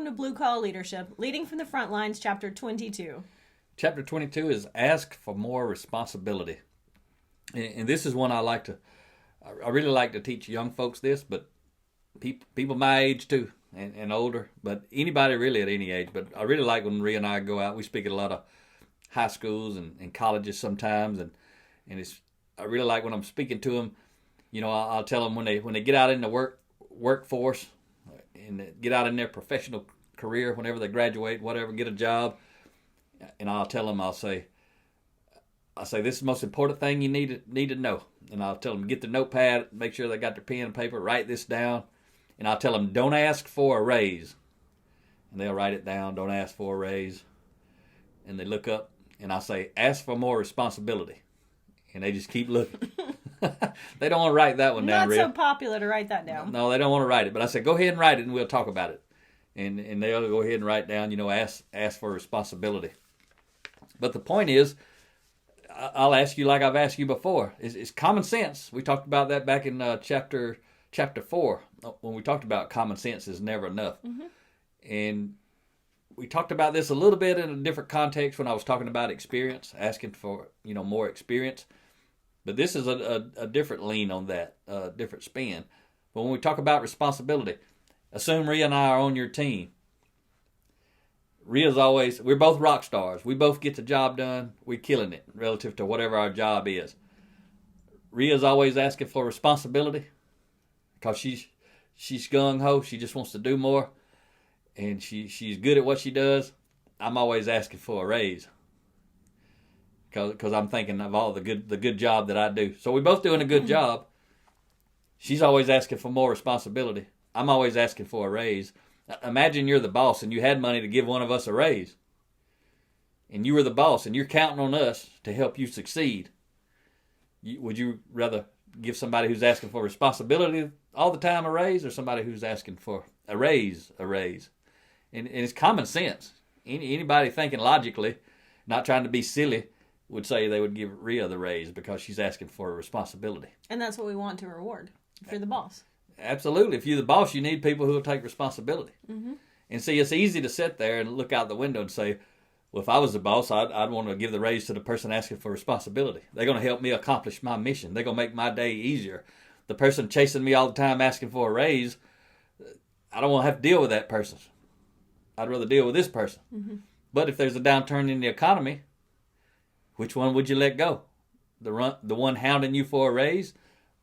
to Blue Collar Leadership, Leading from the Front Lines, Chapter 22. Chapter 22 is Ask for More Responsibility. And this is one I really like to teach young folks this, but people my age too, and older, but anybody really at any age. But I really like when Rhea and I go out. We speak at a lot of high schools and colleges sometimes, and I really like when I'm speaking to them. You know, I'll tell them when they get out in the workforce and get out in their professional career, whenever they graduate, whatever, get a job, and I'll tell them, I'll say this is the most important thing you need to know, and I'll tell them get their notepad, make sure they got their pen and paper, write this down, and I'll tell them don't ask for a raise, and they'll write it down. Don't ask for a raise, and they look up, and I'll say ask for more responsibility, and they just keep looking. They don't want to write that one down. Not so popular to write that down. No, they don't want to write it. But I said, go ahead and write it, and we'll talk about it. And they'll go ahead and write down, ask for responsibility. But the point is, I'll ask you like I've asked you before. It's common sense. We talked about that back in chapter 4 when we talked about common sense is never enough. Mm-hmm. And we talked about this a little bit in a different context when I was talking about experience, asking for more experience. But this is a different lean on that, different spin. But when we talk about responsibility, assume Rhea and I are on your team. We're both rock stars. We both get the job done. We're killing it relative to whatever our job is. Rhea's always asking for responsibility because she's gung-ho. She just wants to do more. And she's good at what she does. I'm always asking for a raise. Because I'm thinking of all the good job that I do. So we're both doing a good job. She's always asking for more responsibility. I'm always asking for a raise. Imagine you're the boss and you had money to give one of us a raise. And you were the boss and you're counting on us to help you succeed. Would you rather give somebody who's asking for responsibility all the time a raise, or somebody who's asking for a raise? And it's common sense. Anybody thinking logically, not trying to be silly, would say they would give Rhea the raise because she's asking for a responsibility. And that's what we want to reward if you're the boss. Absolutely. If you're the boss, you need people who will take responsibility. Mm-hmm. And see, it's easy to sit there and look out the window and say, well, if I was the boss, I'd want to give the raise to the person asking for responsibility. They're going to help me accomplish my mission. They're going to make my day easier. The person chasing me all the time asking for a raise, I don't want to have to deal with that person. I'd rather deal with this person. Mm-hmm. But if there's a downturn in the economy, which one would you let go? The one hounding you for a raise,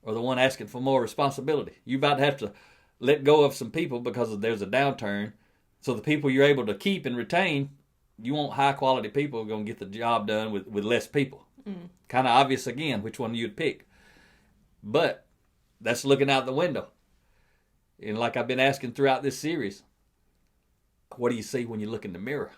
or the one asking for more responsibility? You're about to have to let go of some people because there's a downturn. So the people you're able to keep and retain, you want high quality people who are going to get the job done with less people. Mm. Kind of obvious again which one you'd pick. But that's looking out the window. And like I've been asking throughout this series, what do you see when you look in the mirror?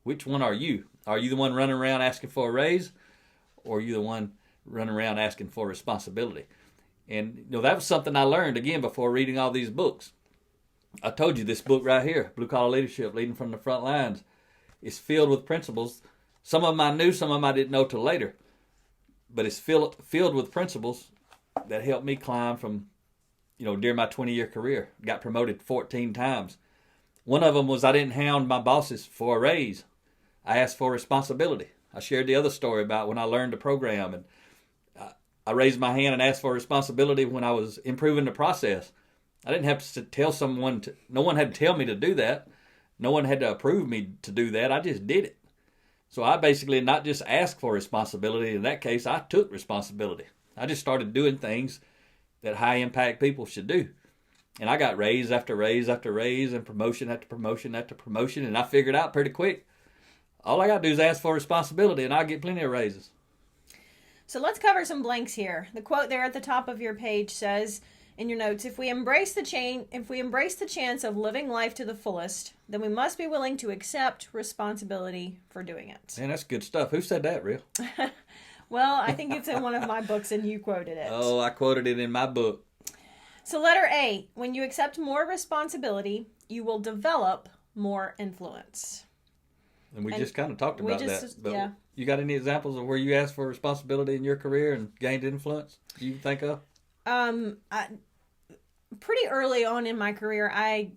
Which one are you? Are you the one running around asking for a raise? Or are you the one running around asking for responsibility? And that was something I learned, again, before reading all these books. I told you this book right here, Blue Collar Leadership, Leading from the Front Lines, is filled with principles. Some of them I knew, some of them I didn't know till later. But it's filled with principles that helped me climb from, during my 20-year career. Got promoted 14 times. One of them was I didn't hound my bosses for a raise. I asked for responsibility. I shared the other story about when I learned the program, and I raised my hand and asked for responsibility when I was improving the process. I didn't have to tell someone no one had to tell me to do that. No one had to approve me to do that. I just did it. So I basically not just asked for responsibility. In that case, I took responsibility. I just started doing things that high impact people should do. And I got raise after raise after raise and promotion after promotion after promotion. And I figured out pretty quick, all I got to do is ask for responsibility and I'll get plenty of raises. So let's cover some blanks here. The quote there at the top of your page says in your notes, if we embrace the chance of living life to the fullest, then we must be willing to accept responsibility for doing it. Man, that's good stuff. Who said that, Rhea? Well, I think it's in one of my books and you quoted it. Oh, I quoted it in my book. So letter A, when you accept more responsibility, you will develop more influence. And we just kind of talked about that. But yeah. You got any examples of where you asked for responsibility in your career and gained influence you think of? Pretty early on in my career, I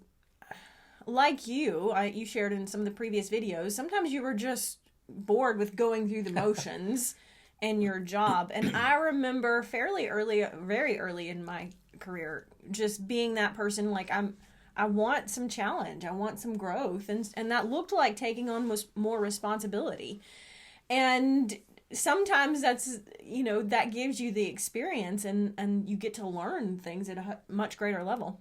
like you shared in some of the previous videos, sometimes you were just bored with going through the motions in your job. And I remember fairly early, very early in my career, just being that person like I want some challenge, I want some growth, and that looked like taking on more responsibility. And sometimes that's, that gives you the experience, and you get to learn things at a much greater level.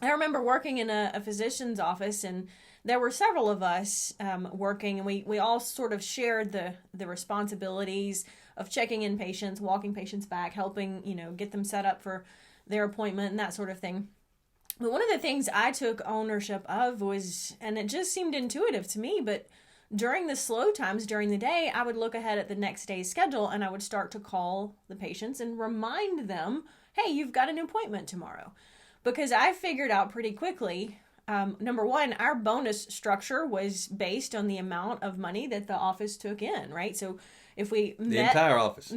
I remember working in a physician's office, and there were several of us working, and we all sort of shared the responsibilities of checking in patients, walking patients back, helping, get them set up for their appointment and that sort of thing. But one of the things I took ownership of was, and it just seemed intuitive to me, but during the slow times during the day, I would look ahead at the next day's schedule, and I would start to call the patients and remind them, hey, you've got an appointment tomorrow. Because I figured out pretty quickly, number one, our bonus structure was based on the amount of money that the office took in, right? So if we the entire office,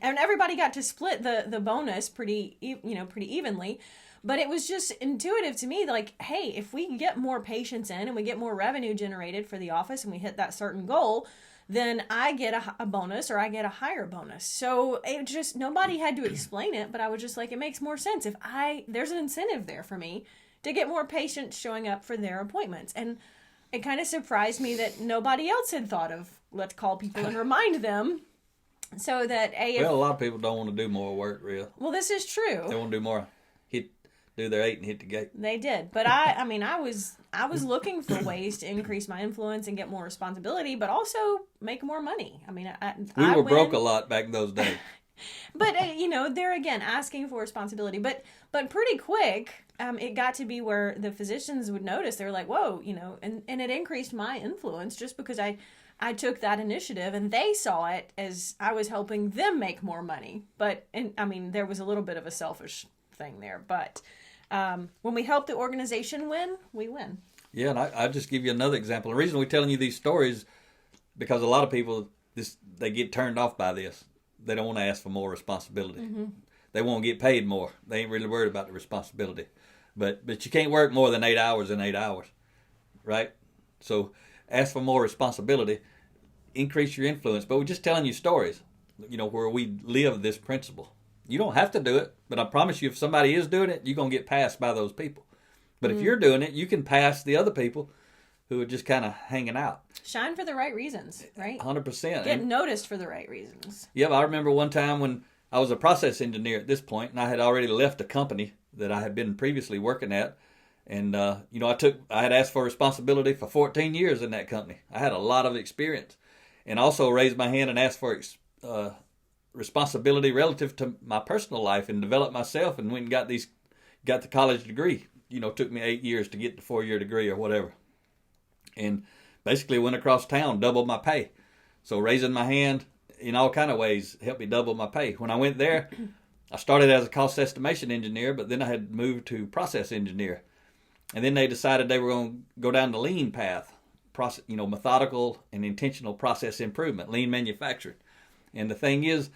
and everybody got to split the bonus pretty evenly. But it was just intuitive to me, like, hey, if we get more patients in and we get more revenue generated for the office and we hit that certain goal, then I get a bonus, or I get a higher bonus. So it just, nobody had to explain it, but I was just like, it makes more sense if there's an incentive there for me to get more patients showing up for their appointments. And it kind of surprised me that nobody else had thought of, let's call people and remind them, so that a lot of people don't want to do more work, real. Well, this is true. They want to do more. Do their 8 and hit the gate. They did. But I was looking for ways to increase my influence and get more responsibility, but also make more money. I mean, we were broke a lot back in those days. But, they're, again, asking for responsibility. But pretty quick, it got to be where the physicians would notice. They were like, whoa, and it increased my influence just because I took that initiative, and they saw it as I was helping them make more money. There was a little bit of a selfish thing there. But when we help the organization win, we win. Yeah, and I just give you another example. The reason we're telling you these stories, because a lot of people, they get turned off by this. They don't want to ask for more responsibility. Mm-hmm. They won't get paid more. They ain't really worried about the responsibility. But you can't work more than 8 hours in 8 hours, right? So ask for more responsibility, increase your influence. But we're just telling you stories, where we live this principle. You don't have to do it, but I promise you, if somebody is doing it, you're going to get passed by those people. But if you're doing it, you can pass the other people who are just kind of hanging out. Shine for the right reasons, right? 100%. Get noticed for the right reasons. Yeah, I remember one time when I was a process engineer at this point, and I had already left a company that I had been previously working at. And, I had asked for responsibility for 14 years in that company. I had a lot of experience, and also raised my hand and asked for responsibility relative to my personal life and developed myself, and went and got the college degree. Took me 8 years to get the 4-year degree or whatever. And basically went across town, doubled my pay. So raising my hand in all kind of ways helped me double my pay. When I went there, I started as a cost estimation engineer, but then I had moved to process engineer. And then they decided they were going to go down the lean path, methodical and intentional process improvement, lean manufacturing. And the thing is,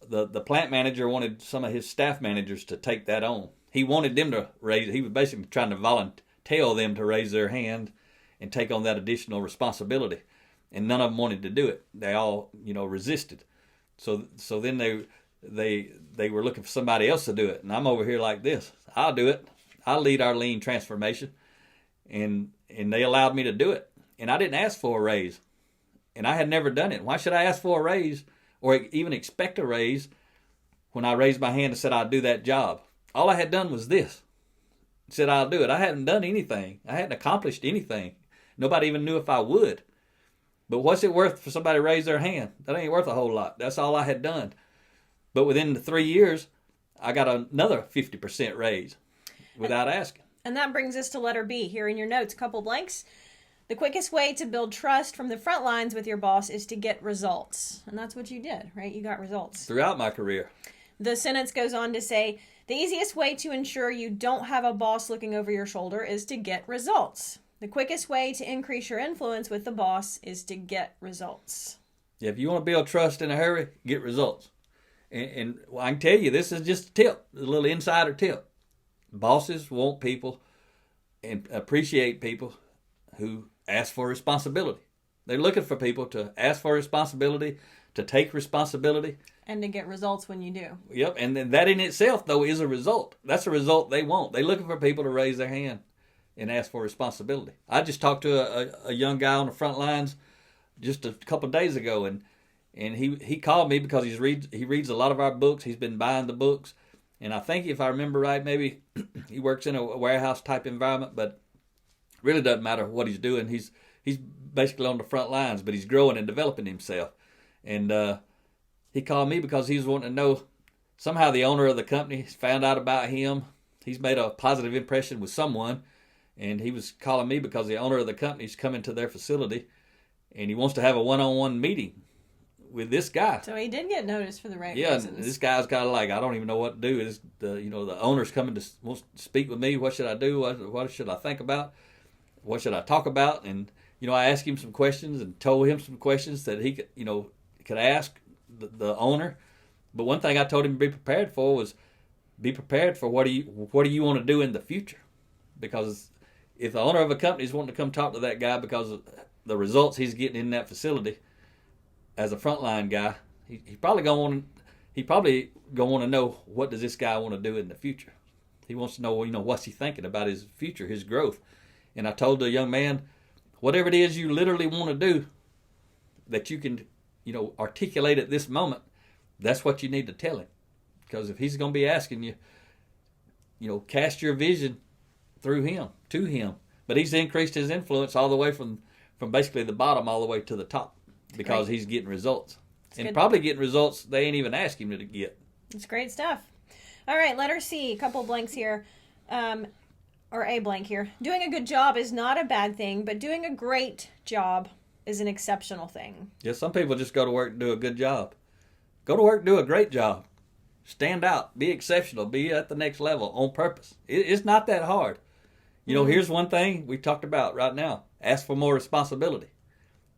the plant manager wanted some of his staff managers to take that on. He wanted them to he was basically trying to volunteer them to raise their hand and take on that additional responsibility. And none of them wanted to do it. They all, resisted. So then they were looking for somebody else to do it. And I'm over here like this. I'll do it. I'll lead our lean transformation. And they allowed me to do it. And I didn't ask for a raise. And I had never done it. Why should I ask for a raise or even expect a raise when I raised my hand and said I'd do that job? All I had done was this. Said I'll do it. I hadn't done anything. I hadn't accomplished anything. Nobody even knew if I would. But what's it worth for somebody to raise their hand? That ain't worth a whole lot. That's all I had done. But within the 3 years, I got another 50% raise without asking. And that brings us to letter B. Here in your notes, couple blanks. The quickest way to build trust from the front lines with your boss is to get results. And that's what you did, right? You got results. Throughout my career. The sentence goes on to say, the easiest way to ensure you don't have a boss looking over your shoulder is to get results. The quickest way to increase your influence with the boss is to get results. Yeah, if you want to build trust in a hurry, get results. And I can tell you, this is just a tip, a little insider tip. Bosses want people and appreciate people who ask for responsibility. They're looking for people to ask for responsibility, to take responsibility. And to get results when you do. Yep, and then that in itself, though, is a result. That's a result they want. They're looking for people to raise their hand and ask for responsibility. I just talked to a young guy on the front lines just a couple of days ago, and he called me because he reads a lot of our books. He's been buying the books, and I think if I remember right, maybe he works in a warehouse type environment, but really doesn't matter what he's doing. He's basically on the front lines, but he's growing and developing himself. And he called me because he was wanting to know, somehow the owner of the company found out about him. He's made a positive impression with someone, and he was calling me because the owner of the company is coming to their facility, and he wants to have a one-on-one meeting with this guy. So he did get noticed for the right Yeah, reasons. this guy's kind of like, I don't even know what to do. The owner's coming wants to speak with me. What should I do? What should I think about? What should I talk about? And I asked him some questions and told him some questions that he could ask the owner. But one thing I told him to be prepared for was be prepared for what do you want to do in the future, because if the owner of a company is wanting to come talk to that guy because of the results he's getting in that facility as a frontline guy, he probably gonna want to know, what does this guy want to do in the future. He wants to know, what's he thinking about his future, his growth. And I told the young man, whatever it is you literally want to do that you can articulate at this moment, that's what you need to tell him. Because if he's going to be asking you, cast your vision through him, to him. But he's increased his influence all the way from basically the bottom all the way to the top, because he's getting results. It's and good. Probably getting results they ain't even asked him to get. It's great stuff. All right, letter C, a couple blanks here. Or a blank here. Doing a good job is not a bad thing, but doing a great job is an exceptional thing. Yeah, some people just go to work and do a good job. Go to work and do a great job. Stand out. Be exceptional. Be at the next level on purpose. It's not that hard. Here's one thing we talked about right now. Ask for more responsibility.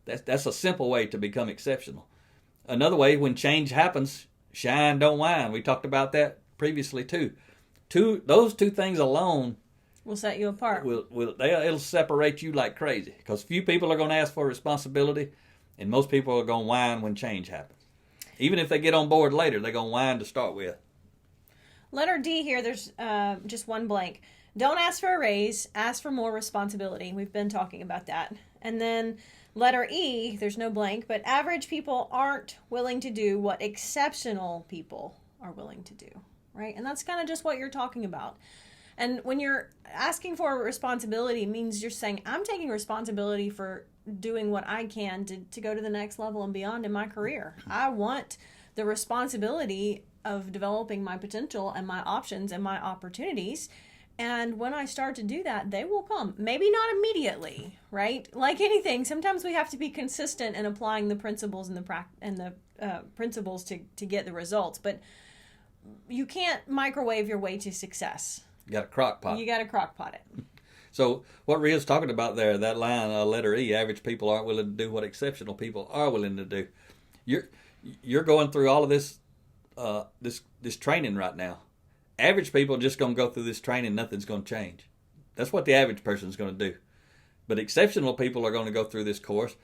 That's a simple way to become exceptional. Another way, when change happens, shine, don't whine. We talked about that previously too. Those two things alone will set you apart. It'll separate you like crazy, because few people are going to ask for responsibility, and most people are going to whine when change happens. Even if they get on board later, they're going to whine to start with. Letter D here, there's just one blank. Don't ask for a raise, ask for more responsibility. We've been talking about that. And then letter E, there's no blank, but average people aren't willing to do what exceptional people are willing to do, right? And that's kind of just what you're talking about. And when you're asking for responsibility, it means you're saying, I'm taking responsibility for doing what I can to go to the next level and beyond in my career. I want the responsibility of developing my potential and my options and my opportunities. And when I start to do that, they will come. Maybe not immediately, right? Like anything, sometimes we have to be consistent in applying the principles and the principles to get the results. But you can't microwave your way to success. You got a crock pot. You got to crock pot it. So what Ria's talking about there, that line, letter E, average people aren't willing to do what exceptional people are willing to do. You're going through all of this this training right now. Average people are just going to go through this training, nothing's going to change. That's what the average person is going to do. But exceptional people are going to go through this course.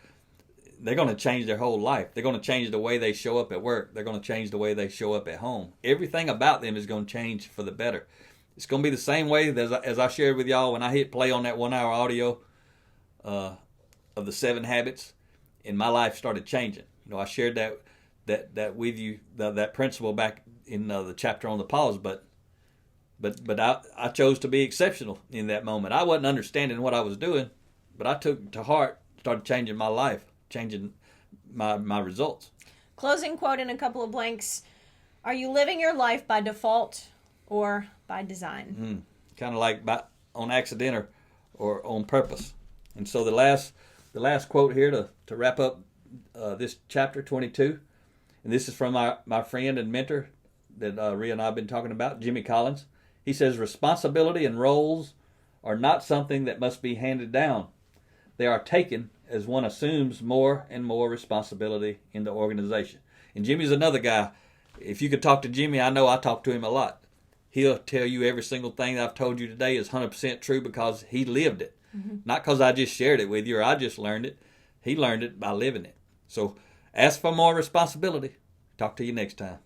They're going to change their whole life. They're going to change the way they show up at work. They're going to change the way they show up at home. Everything about them is going to change for the better. It's going to be the same way as I shared with y'all when I hit play on that 1 hour audio of the 7 habits, and my life started changing. I shared that with you, that principle back in the chapter on the pause, but I chose to be exceptional in that moment. I wasn't understanding what I was doing, but I took it to heart, started changing my life, changing my results. Closing quote in a couple of blanks. Are you living your life by default or by design? Kind of like on accident or on purpose. And so the last quote here to wrap up this chapter 22, and this is from my friend and mentor that Ria and I have been talking about, Jimmy Collins. He says, responsibility and roles are not something that must be handed down. They are taken as one assumes more and more responsibility in the organization. And Jimmy's another guy. If you could talk to Jimmy, I know I talk to him a lot. he'll tell you every single thing that I've told you today is 100% true because he lived it. Not because I just shared it with you or I just learned it. He learned it by living it. So ask for more responsibility. Talk to you next time.